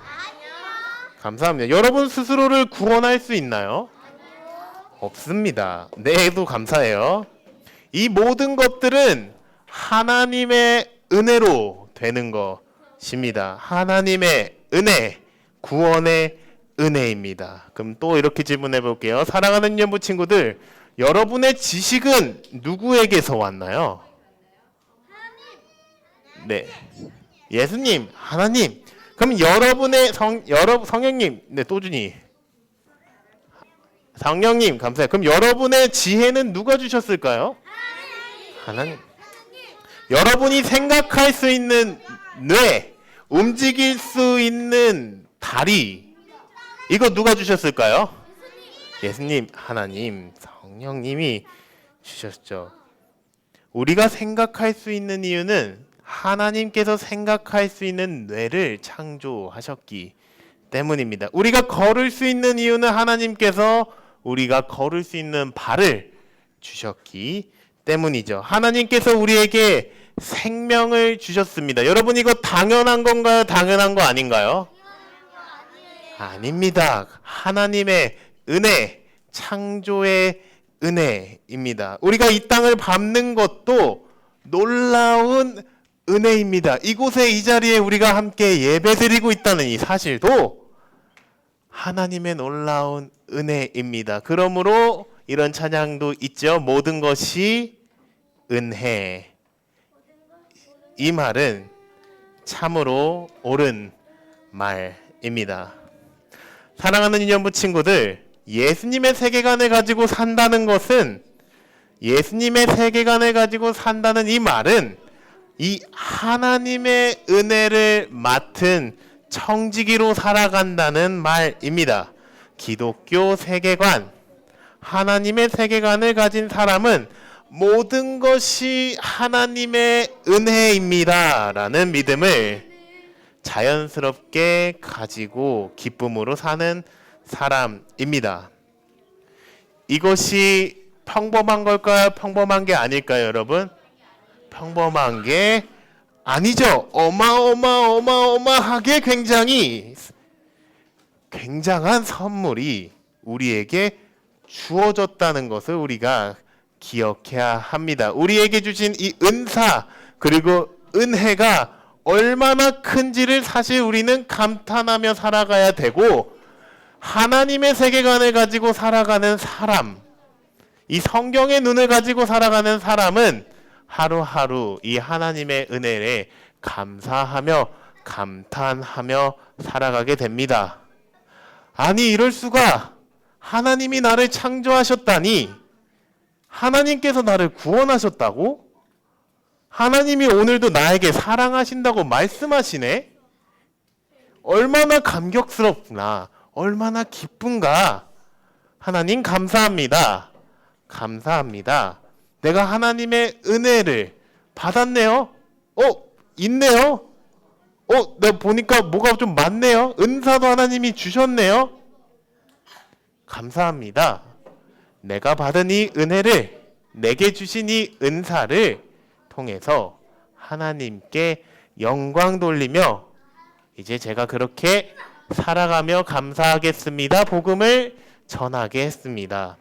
E: 감사합니다. 여러분 스스로를 구원할 수 있나요? 없습니다. 네도 감사해요. 이 모든 것들은 하나님의 은혜로 되는 것입니다. 하나님의 은혜, 구원의 은혜입니다. 그럼 또 이렇게 질문해 볼게요. 사랑하는 연부 친구들, 여러분의 지식은 누구에게서 왔나요? 네, 예수님, 하나님. 그럼 여러분의 성령님, 네, 또준이, 성령님, 감사해요. 그럼 여러분의 지혜는 누가 주셨을까요? 하나님. 여러분이 생각할 수 있는 뇌, 움직일 수 있는 다리, 이거 누가 주셨을까요? 예수님, 하나님, 성령님이 주셨죠. 우리가 생각할 수 있는 이유는 하나님께서 생각할 수 있는 뇌를 창조하셨기 때문입니다. 우리가 걸을 수 있는 이유는 하나님께서 우리가 걸을 수 있는 발을 주셨기 때문이죠. 하나님께서 우리에게 생명을 주셨습니다. 여러분 이거 당연한 건가요? 당연한 거 아닌가요? 아닙니다. 하나님의 은혜, 창조의 은혜입니다. 우리가 이 땅을 밟는 것도 놀라운 은혜입니다. 이곳에 이 자리에 우리가 함께 예배드리고 있다는 이 사실도 하나님의 놀라운 은혜입니다. 그러므로 이런 찬양도 있죠. 모든 것이 은혜. 이 말은 참으로 옳은 말입니다. 사랑하는 인연부 친구들, 예수님의 세계관을 가지고 산다는 것은, 예수님의 세계관을 가지고 산다는 이 말은 이 하나님의 은혜를 맡은 청지기로 살아간다는 말입니다. 기독교 세계관, 하나님의 세계관을 가진 사람은 모든 것이 하나님의 은혜입니다 라는 믿음을 자연스럽게 가지고 기쁨으로 사는 사람입니다. 이것이 평범한 걸까요? 평범한 게 아닐까요, 여러분? 평범한 게 아니죠. 어마어마하게 굉장한 선물이 우리에게 주어졌다는 것을 우리가 기억해야 합니다. 우리에게 주신 이 은사 그리고 은혜가 얼마나 큰지를 사실 우리는 감탄하며 살아가야 되고, 하나님의 세계관을 가지고 살아가는 사람, 이 성경의 눈을 가지고 살아가는 사람은 하루하루 이 하나님의 은혜에 감사하며 감탄하며 살아가게 됩니다. 아니 이럴 수가, 하나님이 나를 창조하셨다니, 하나님께서 나를 구원하셨다고? 하나님이 오늘도 나에게 사랑하신다고 말씀하시네? 얼마나 감격스럽구나, 얼마나 기쁜가. 하나님 감사합니다. 감사합니다. 내가 하나님의 은혜를 받았네요. 있네요. 내가 보니까 뭐가 좀 많네요. 은사도 하나님이 주셨네요. 감사합니다. 내가 받은 이 은혜를, 내게 주신 이 은사를 통해서 하나님께 영광 돌리며 이제 제가 그렇게 살아가며 감사하겠습니다. 복음을 전하겠습니다.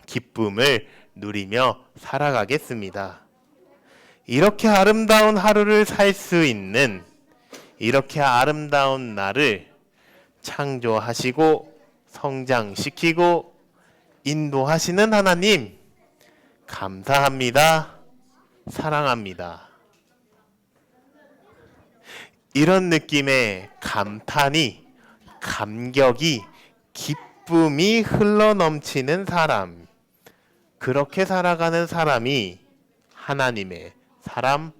E: 기쁨을 누리며 살아가겠습니다. 이렇게 아름다운 하루를 살 수 있는, 이렇게 아름다운 나를 창조하시고 성장시키고 인도하시는 하나님 감사합니다. 사랑합니다. 이런 느낌의 감탄이, 감격이, 기쁨이 흘러넘치는 사람, 그렇게 살아가는 사람이 하나님의 사람,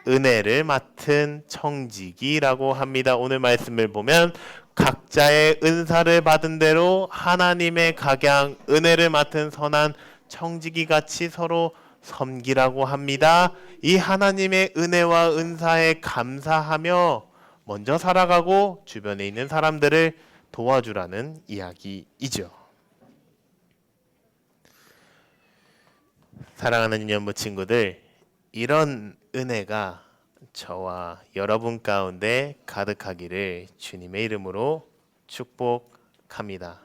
E: 은혜를 맡은 청지기라고 합니다. 오늘 말씀을 보면 각자의 은사를 받은 대로 하나님의 각양, 은혜를 맡은 선한 청지기 같이 서로 섬기라고 합니다. 이 하나님의 은혜와 은사에 감사하며 먼저 살아가고 주변에 있는 사람들을 도와주라는 이야기이죠. 사랑하는 인연부 친구들, 이런 은혜가 저와 여러분 가운데 가득하기를 주님의 이름으로 축복합니다.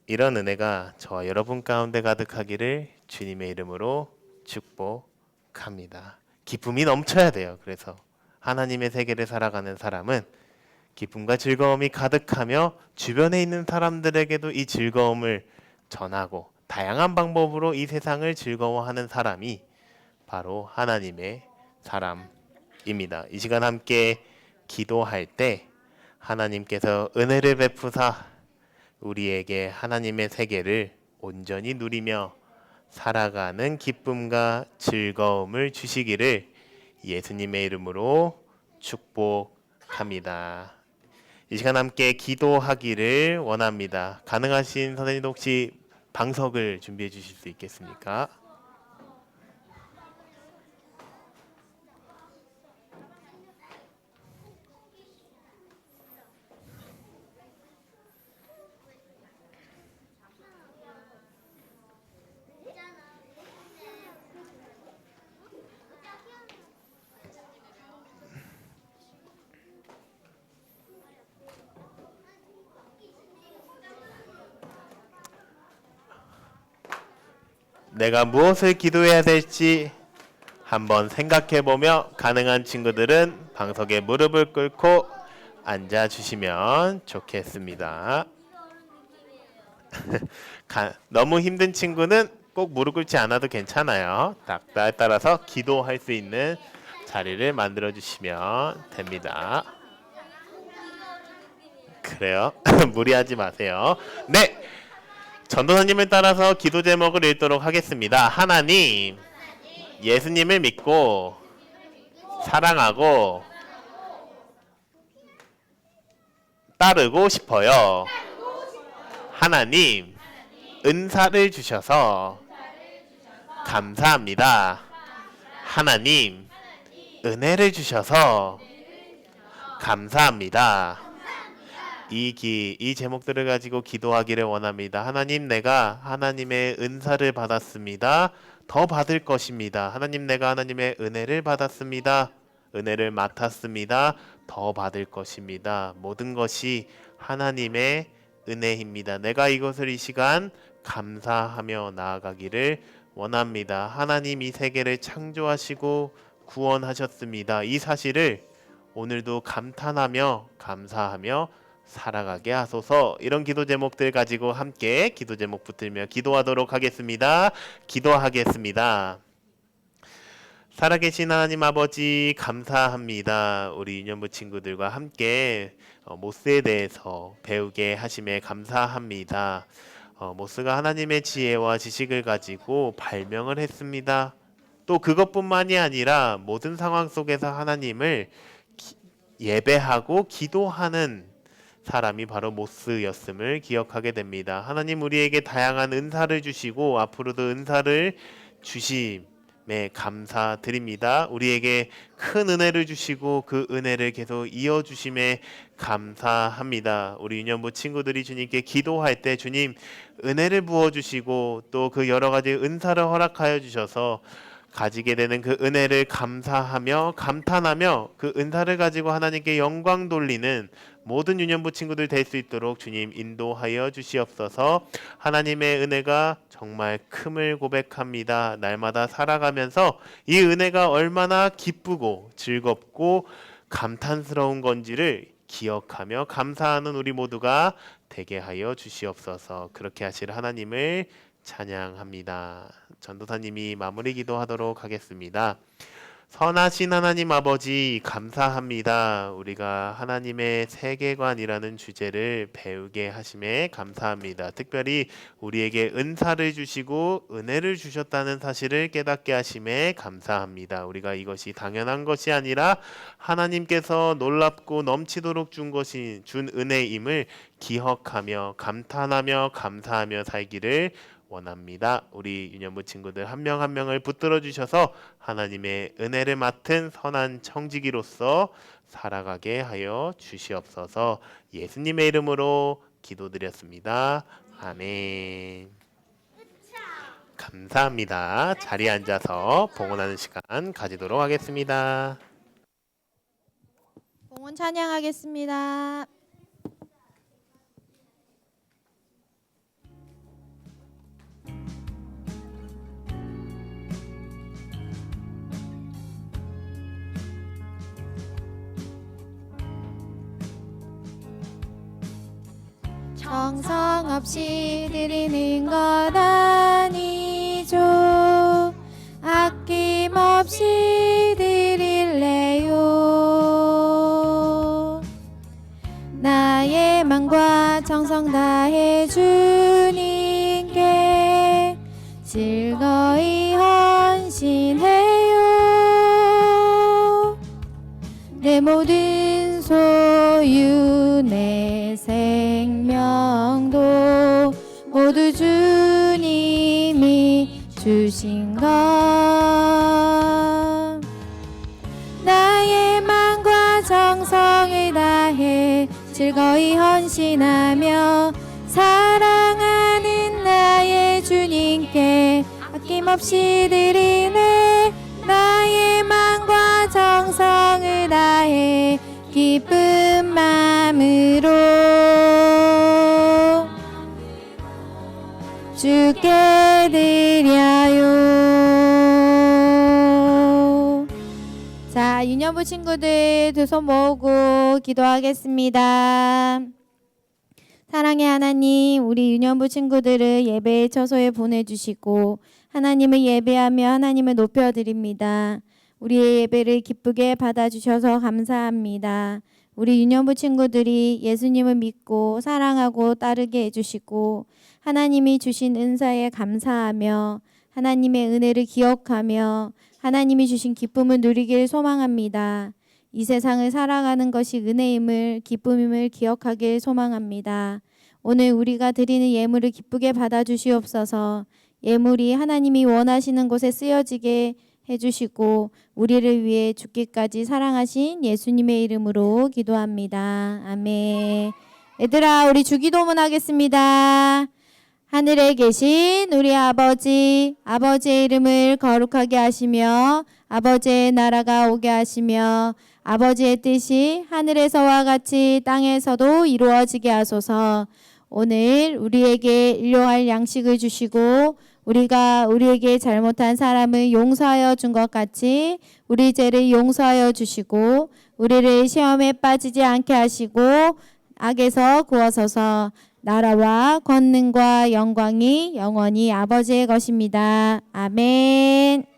E: 이런 은혜가 저와 여러분 가운데 가득하기를 주님의 이름으로 축복합니다. 기쁨이 넘쳐야 돼요. 그래서 하나님의 세계를 살아가는 사람은 기쁨과 즐거움이 가득하며 주변에 있는 사람들에게도 이 즐거움을 전하고 다양한 방법으로 이 세상을 즐거워하는 사람이 바로 하나님의 사람입니다. 이 시간 함께 기도할 때 하나님께서 은혜를 베푸사 우리에게 하나님의 세계를 온전히 누리며 살아가는 기쁨과 즐거움을 주시기를 예수님의 이름으로 축복합니다. 이 시간 함께 기도하기를 원합니다. 가능하신 선생님도 혹시 방석을 준비해 주실 수 있겠습니까? 내가 무엇을 기도해야 될지 한번 생각해보며 가능한 친구들은 방석에 무릎을 꿇고 앉아주시면 좋겠습니다. 너무 힘든 친구는 꼭 무릎 꿇지 않아도 괜찮아요. 나에 따라서 기도할 수 있는 자리를 만들어 주시면 됩니다. 그래요? 무리하지 마세요. 네! 전도사님을 따라서 기도 제목을 읽도록 하겠습니다. 하나님, 예수님을 믿고 사랑하고 따르고 싶어요. 하나님, 은사를 주셔서 감사합니다. 하나님, 은혜를 주셔서 감사합니다. 이 제목들을 가지고 기도하기를 원합니다. 하나님, 내가 하나님의 은사를 받았습니다. 더 받을 것입니다. 하나님, 내가 하나님의 은혜를 받았습니다. 은혜를 맡았습니다. 더 받을 것입니다. 모든 것이 하나님의 은혜입니다. 내가 이것을 이 시간 감사하며 나아가기를 원합니다. 하나님 이 세계를 창조하시고 구원하셨습니다. 이 사실을 오늘도 감탄하며 감사하며 살아가게 하소서. 이런 기도 제목들 가지고 함께 기도 제목 붙들며 기도하도록 하겠습니다. 기도하겠습니다. 살아계신 하나님 아버지 감사합니다. 우리 유년부 친구들과 함께 모스에 대해서 배우게 하심에 감사합니다. 모스가 하나님의 지혜와 지식을 가지고 발명을 했습니다. 또 그것뿐만이 아니라 모든 상황 속에서 하나님을 예배하고 기도하는 사람이 바로 모스였음을 기억하게 됩니다. 하나님 우리에게 다양한 은사를 주시고 앞으로도 은사를 주심에 감사드립니다. 우리에게 큰 은혜를 주시고 그 은혜를 계속 이어주심에 감사합니다. 우리 유년부 친구들이 주님께 기도할 때 주님 은혜를 부어주시고 또 그 여러 가지 은사를 허락하여 주셔서 가지게 되는 그 은혜를 감사하며 감탄하며 그 은사를 가지고 하나님께 영광 돌리는 모든 유년부 친구들 될 수 있도록 주님 인도하여 주시옵소서. 하나님의 은혜가 정말 큼을 고백합니다. 날마다 살아가면서 이 은혜가 얼마나 기쁘고 즐겁고 감탄스러운 건지를 기억하며 감사하는 우리 모두가 되게 하여 주시옵소서. 그렇게 하실 하나님을 찬양합니다. 전도사님이 마무리 기도하도록 하겠습니다. 선하신 하나님 아버지 감사합니다. 우리가 하나님의 세계관이라는 주제를 배우게 하심에 감사합니다. 특별히 우리에게 은사를 주시고 은혜를 주셨다는 사실을 깨닫게 하심에 감사합니다. 우리가 이것이 당연한 것이 아니라 하나님께서 놀랍고 넘치도록 준 은혜임을 기억하며 감탄하며 감사하며 살기를 원합니다. 우리 유년부 친구들 한 명 한 명을 붙들어 주셔서 하나님의 은혜를 맡은 선한 청지기로서 살아가게 하여 주시옵소서. 예수님의 이름으로 기도드렸습니다. 아멘. 감사합니다. 자리에 앉아서 봉헌하는 시간 가지도록 하겠습니다.
B: 봉헌 찬양하겠습니다. 정성 없이 드리는 것 아니죠. 아낌없이 드릴래요. 나의 마음과 정성 다해 주님께 즐거이 헌신해요. 내 모든 소유 내 생명도 모두 주님이 주신 것. 나의 마음과 정성을 다해 즐거이 헌신하며 사랑하는 나의 주님께 아낌없이 드리네. 나의 마음과 정성을 다해 기쁜 마음으로 주께 드려요. 자, 유년부 친구들 두 손 모으고 기도하겠습니다. 사랑의 하나님, 우리 유년부 친구들을 예배의 처소에 보내주시고 하나님을 예배하며 하나님을 높여드립니다. 우리의 예배를 기쁘게 받아주셔서 감사합니다. 우리 유년부 친구들이 예수님을 믿고 사랑하고 따르게 해주시고 하나님이 주신 은사에 감사하며 하나님의 은혜를 기억하며 하나님이 주신 기쁨을 누리길 소망합니다. 이 세상을 살아가는 것이 은혜임을 기쁨임을 기억하길 소망합니다. 오늘 우리가 드리는 예물을 기쁘게 받아주시옵소서. 예물이 하나님이 원하시는 곳에 쓰여지게 해주시고 우리를 위해 죽기까지 사랑하신 예수님의 이름으로 기도합니다. 아멘. 얘들아, 우리 주기도문 하겠습니다. 하늘에 계신 우리 아버지, 아버지의 이름을 거룩하게 하시며 아버지의 나라가 오게 하시며 아버지의 뜻이 하늘에서와 같이 땅에서도 이루어지게 하소서. 오늘 우리에게 일용할 양식을 주시고 우리가 우리에게 잘못한 사람을 용서하여 준 것 같이 우리 죄를 용서하여 주시고 우리를 시험에 빠지지 않게 하시고 악에서 구하소서. 나라와 권능과 영광이 영원히 아버지의 것입니다. 아멘.